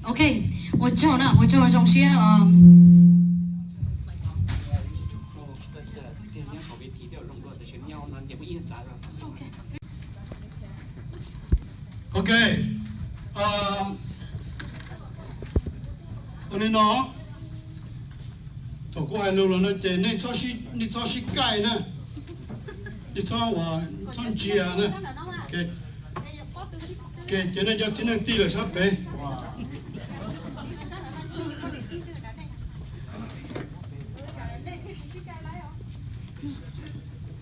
OK，我之后呢，我就从学OK，我们喏，透过海路呢，这你做是盖呢，你做我做鸡啊呢，OK，这呢就只能地了，啥呗？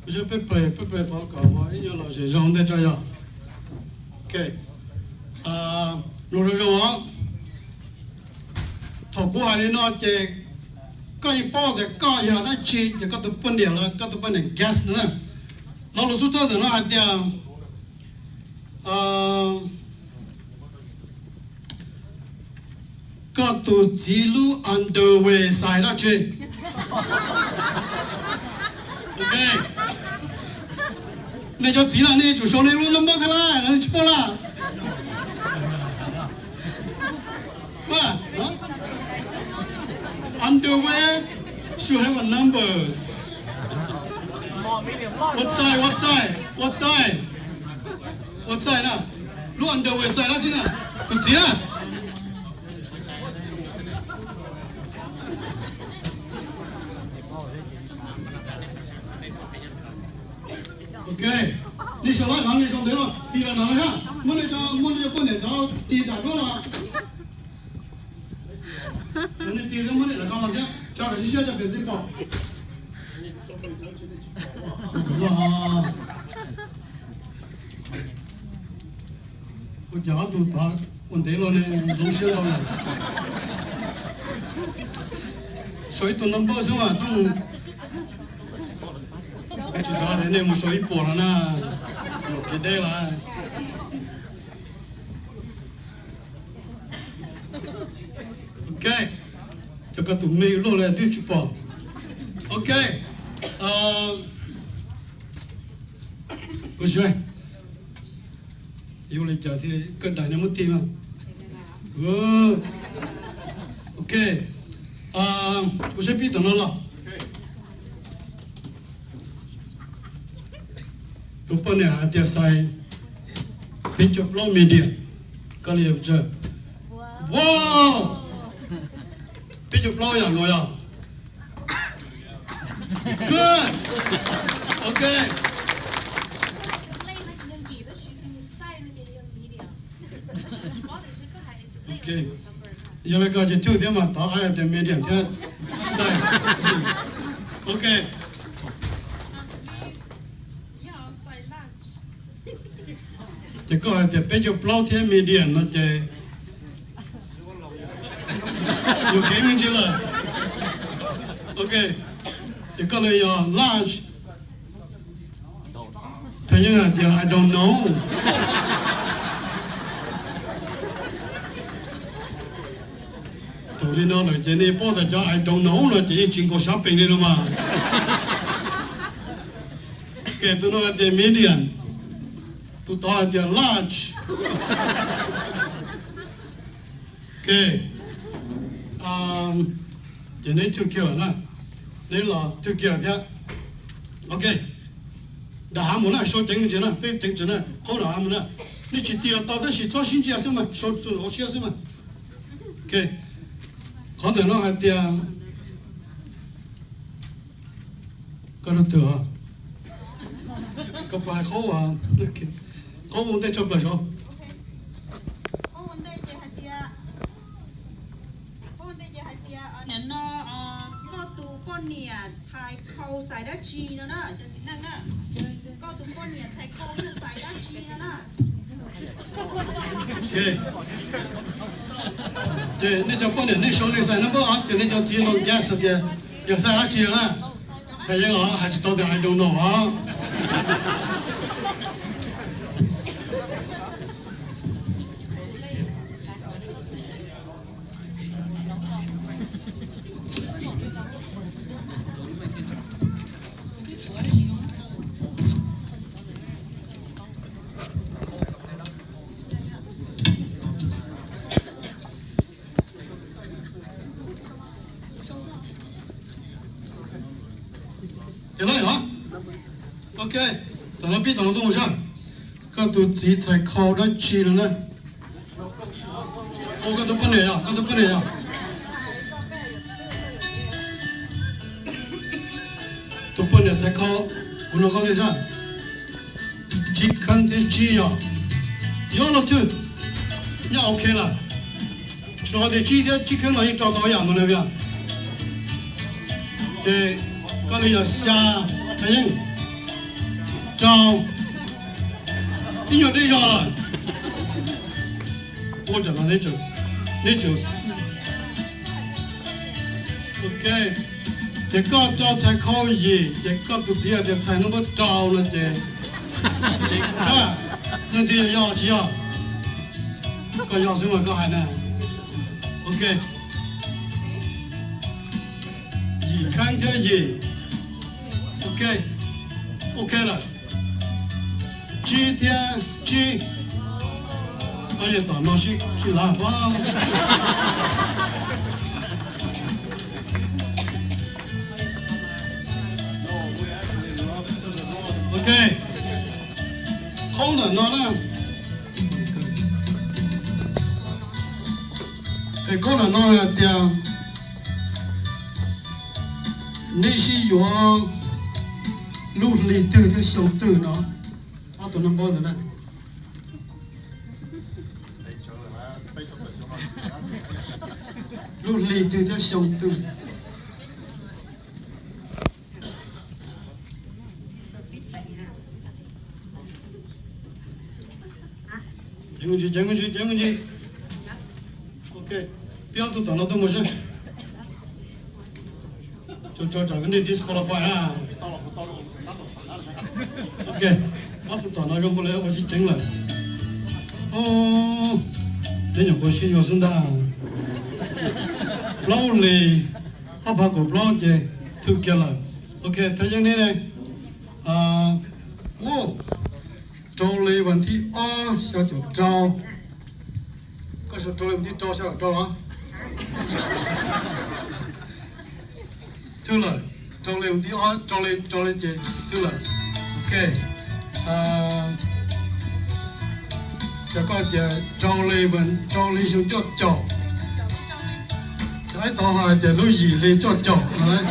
不是不报告我，因为老师让的这样，OK。路上我透过海里呢，这盖包的盖呀，那这个都不了了，个都不能 gas 呢。老师说的呢，还讲个都记录 underway 晒了去 ，OK。那就记了，你就说你路那么的啦，那就错了。Underwear should have a number. What size? What size? What size? What size 呢？如 underwear size 那真的，不知啦。OK， 你说来看，你说对了，地了哪里看？我那个不能搞地打多了。你地上我那个搞了些，加个些小就别再搞。哇！我家都打问题了呢，有些了呢。所以都能保守啊，种。至少人家没说一波了呢，有给对了。OK， 这个都没有落来对去报。OK， 不是，有来家的跟大家没听吗？哦 ，OK， 不是别等了。Rupanya ada saya picture blow media kali aja. Wow, picture blow yang ngoyak. Good. Okay. Okay. Yang lagi ada tu dia mah tak ada media dia saya. Okay. Chỉ có để bây giờ plau thêm media nó chỉ nhiều cái mình chỉ là ok chỉ có là large thế nhưng mà I don't know tụi nó là chỉ này bao giờ cho I don't know là chỉ chuyện của shopping đi đâu mà ok tụi nó để media tụi tôi là large. Ok. Chỉ nên chưa kia là nè. Nên là chưa kia là thế. Ok. Đã muốn là số chính chứ nè, phép chính chứ nè, không là muốn nè. Ni chỉ tiền tao đã chỉ cho xin chia xem mà, số lỗ chia xem mà. Ok. Có thể nó hay tiền. Có được thừa. Có phải khó à? Ok. có vấn đề chụp lại cho có vấn đề gì hả chị ạ? Có vấn đề gì hả chị ạ? Nên nó có tụ con nè xài khâu xài đá chi nữa đó, cho chị năng đó. Có tụ con nè xài khâu xài đá chi nữa đó. Ok. Để nên cho con nè nên số này xài nó bớt, thì nên cho chị nó gas thì giờ xài đá chi nữa. Thầy nói là hay tôi thì I don't know á. 到了东西，个都只才靠得起了呢。我个都不能呀，个都不能呀。都不能才靠，我能靠得上。只看得起呀，有了就，也 OK 了。然后的今天只看了一找到样么那边。对，刚才要下太阳，找，你有对象了，我讲了你就，OK， 这个找才可以，这个都只要的才能够找了的，是吧？那得要几啊？个要什么个还呢 ？OK。看可以 ，OK 了。今天去，哎呀，大脑是哪方 ？OK， 好的，那呢？哎，高的那呢？点。那些有路里头的小豆呢，啊，都能包的呢。路里头的小豆。讲过去。OK， 不要都等了都没事。就找个你 disqualify 啊。OK， 我都到那边过来，我去整了。哦，人家我新学生的，老累，我把个老姐偷给了。OK， 他讲的呢，我找了问题啊，下就找，可是找了问题找下找了。对了，找了问题啊，找了这对了 ，OK， 这个的找了就叫找，再到下的路易来叫找，好嘞。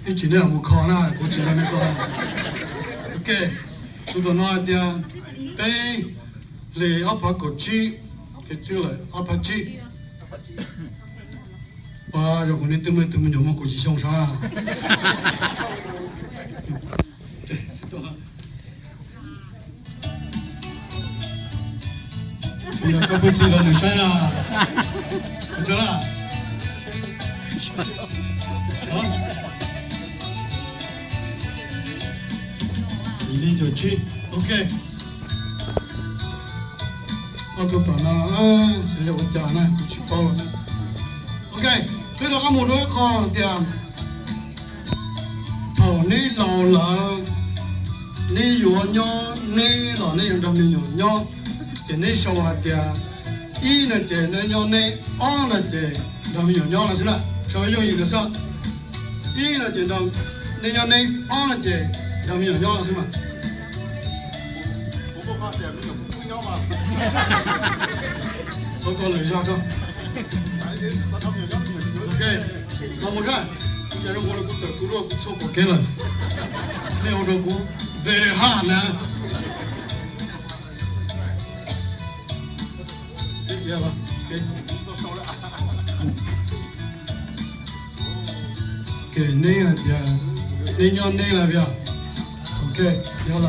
以前呢没考呢，不知道那个 ，OK， 就到那的被来阿帕过去，给这了阿帕去。把这个你等么就么过去想啥？对，懂吗？哎呀，这不对了，你啥呀？知道了？啊？你就去 ，OK。我就到那啊，现在我家呢，去包了呢。OK， 这个阿姆罗康店，头你老了，你有鸟，你老你用什么用鸟？给你说话店，一呢店呢鸟你，二呢店什么用鸟了是吧？稍微用一个上，一呢店呢你鸟你，二呢店什么用鸟了是吗？我不怕店没有不鸟嘛。我搞了一下这。OK， 那我看，现在我的股的股票收不给了，没有这股 very hard 呢。别了，给都收了。给那个的，你要那了别 ？OK， 别了。